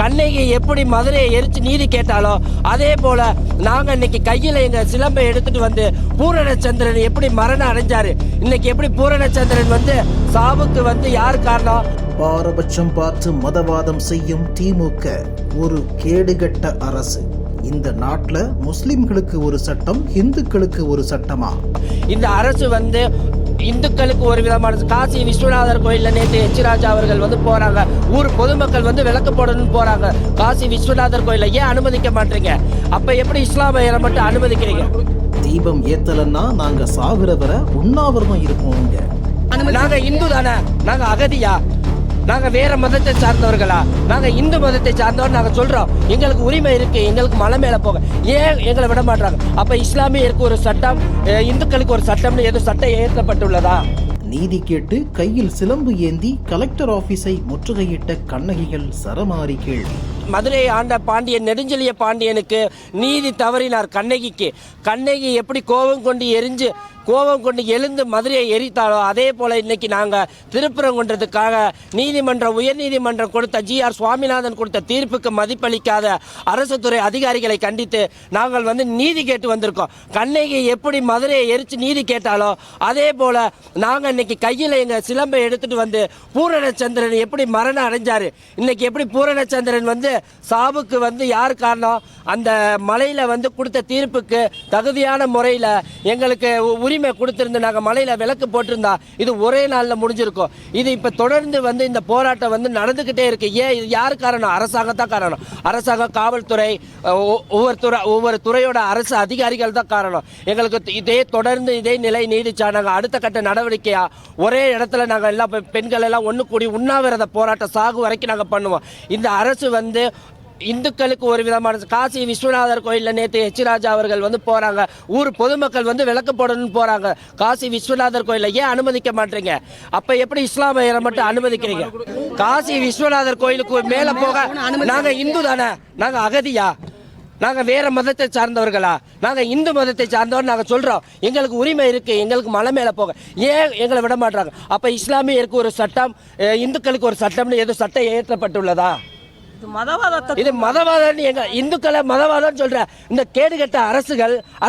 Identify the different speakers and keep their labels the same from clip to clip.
Speaker 1: கண்ணகி எப்படி மதுரையை எரிச்சு நீதி கேட்டாலோ அதே போல நாங்க இன்னைக்கு கையில எங்க சிலம்பை எடுத்துட்டு வந்து பூரணச்சந்திரன் எப்படி மரணம் அடைஞ்சாரு, இன்னைக்கு எப்படி பூரணச்சந்திரன் வந்து சாவுக்கு வந்து யார் காரணம்?
Speaker 2: பாரபட்சம் பார்த்து மதவாதம் செய்யும் திமுக ஒரு கேடுகட்ட அரசு. இந்த நாட்டுல முஸ்லிம்களுக்கு ஒரு சட்டம், இந்துக்களுக்கு ஒரு சட்டமா?
Speaker 1: இந்த அரசு வந்து இந்துக்களுக்கு ஒரு விதமான காசி விஸ்வநாதர் கோயில்ல நேற்று எச் ராஜா அவர்கள் வந்து போறாங்க, ஊர் பொதுமக்கள் வந்து விளக்கு போடணும்னு போறாங்க. காசி விஸ்வநாதர் கோயில ஏன் அனுமதிக்க மாட்டீங்க? அப்ப எப்படி இஸ்லாமியரை மட்டும் அனுமதிக்கிறீங்க?
Speaker 2: தீபம் ஏத்தலன்னா நாங்க சாகுற வர உண்ணாவிரதம் இருப்போம்.
Speaker 1: நாங்க இந்து தானே, நாங்க அகதியா? நாங்க வேற மதத்தை சார்ந்தவர்களா? நாங்க இந்து மதத்தை சார்ந்தவர். நாங்க சொல்றோம் எங்களுக்கு உரிமை இருக்கு, எங்களுக்கு மலை மேல போக ஏன் எங்களை விட மாட்டாங்க? அப்ப இஸ்லாமியருக்கு ஒரு சட்டம், இந்துக்களுக்கு ஒரு சட்டம்னு எதுவும் சட்டம் ஏற்றப்பட்டுள்ளதா?
Speaker 2: நீதி கேட்டு கையில் சிலம்பு ஏந்தி கலெக்டர் ஆபீஸை முற்றுகையிட்ட கண்ணகிகள் சரமாரி கேள்வி.
Speaker 1: மதுரையை ஆண்ட பாண்டியன் நெடுஞ்செழிய பாண்டியனுக்கு நீதி தவறினார் கண்ணகிக்கு. கண்ணகி எப்படி கோபம் கொண்டு எழுந்து மதுரையை எரித்தாலோ அதே போல இன்னைக்கு நாங்க திருப்பரங்குன்றதுக்காக உயர்நீதிமன்றம் கொடுத்த GR சுவாமிநாதன் கொடுத்த தீர்ப்புக்கு மதிப்பளிக்காத அரசு துறை அதிகாரிகளை கண்டித்து நாங்கள் வந்து நீதி கேட்டு வந்திருக்கோம். கண்ணகி எப்படி மதுரையை எரிச்சு நீதி கேட்டாலோ அதே போல நாங்க இன்னைக்கு கையில எங்க சிலம்பை எடுத்துட்டு வந்து பூரணச்சந்திரன் எப்படி மரணம் அடைஞ்சாரு, இன்னைக்கு எப்படி பூரணச்சந்திரன் வந்து சாவுக்கு வந்து யார் காரணம்? அந்த மலையில வந்து கொடுத்த தீர்ப்புக்கு தகுதியான முறையில எங்களுக்கு உரிமை கொடுத்திருந்து நாங்க மலையில விளக்கு போட்டிருந்தா இது ஒரே நாள்ல முடிஞ்சிருக்கும். இது இப்ப தொடர்ந்து வந்து இந்த போராட்டம் வந்து நடந்துகிட்டே இருக்கு. ஏன் இது யாரு காரணம்? அரசாங்கத்தான் காரணம். அரசாங்கம், காவல்துறை, ஒவ்வொரு துறையோட அரசு அதிகாரிகள் தான் காரணம். எங்களுக்கு தொடர்ந்து இதே நிலை நீடிச்சா நாங்க அடுத்த கட்ட நடவடிக்கையா ஒரே இடத்துல நாங்க எல்லா பெண்கள் எல்லாம் ஒண்ணு கூடி உண்ணாவிரத போராட்டம் சாகு வரைக்கும் நாங்க பண்ணுவோம். இந்த அரசு வந்து இந்துக்களுக்கு ஒரு விதமான காசி விஸ்வநாதர் கோயில்ல நேற்று எச் ராஜா அவர்கள் வந்து போறாங்க, ஊர் பொதுமக்கள் வந்து விளக்கு போடணும்னு போறாங்க. காசி விஸ்வநாதர் கோயில ஏன் அனுமதிக்க மாட்டீங்க? அப்ப எப்படி இஸ்லாமியரை மட்டும் அனுமதிக்கிறீங்க? காசி விஸ்வநாதர் கோயிலுக்கு மேல போக நாங்க இந்து தானே, நாங்க அகதியா? நாங்க வேற மதத்தை சார்ந்தவர்களா? நாங்க இந்து மதத்தை சார்ந்தவர். நாங்க சொல்றோம் எங்களுக்கு உரிமை இருக்கு, எங்களுக்கு மலை மேல போக ஏன் எங்களை விட மாட்டாங்க? அப்ப இஸ்லாமியருக்கு ஒரு சட்டம், இந்துக்களுக்கு ஒரு சட்டம்னு எதுவும் சட்டம் ஏற்றப்பட்டுள்ளதா? இது மதவாதம். எங்க இந்துக்களை மதவாதம் சொல்ற இந்த கேடுகட்ட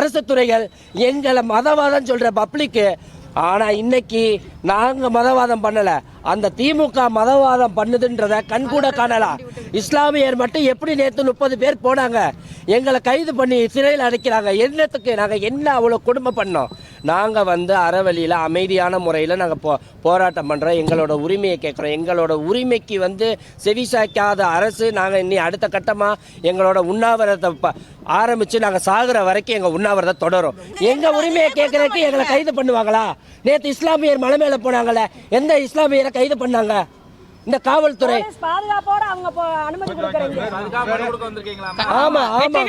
Speaker 1: அரசு துறைகள் எங்களை மதவாதம் சொல்ற பப்ளிக்கு. ஆனா இன்னைக்கு நாங்க மதவாதம் பண்ணல, அந்த திமுக மதவாதம் பண்ணுதுன்றத கண்கூட காணலாம். இஸ்லாமியர் மட்டும் எப்படி நேற்று 30 பேர் போனாங்க, எங்களை கைது பண்ணி சிறையில் அடைக்கிறாங்க. என்னத்துக்கு? நாங்க என்ன அவ்வளவு கொடுமை பண்ணோம்? நாங்க வந்து அறவழியில அமைதியான முறையில நாங்க போராட்டம் பண்றோம், எங்களோட உரிமையை கேட்கிறோம். எங்களோட உரிமைக்கு வந்து செவிசாய்க்காத அரசு நாங்க இன்னி அடுத்த கட்டமா எங்களோட உண்ணாவிரதத்தை ஆரம்பிச்சு நாங்க சாகுற வரைக்கும் எங்க உண்ணாவிரதம் தொடரும். எங்க உரிமையை கேட்கறதுக்கு எங்களை கைது பண்ணுவாங்களா? நேற்று இஸ்லாமியர் மலை மேல போனாங்களே, எந்த இஸ்லாமியரை கைது பண்ணாங்க? இந்த காவல்துறை
Speaker 3: பாதுகாப்போட அவங்க அனுமதி கொடுக்கறீங்க.
Speaker 1: ஆமா ஆமா.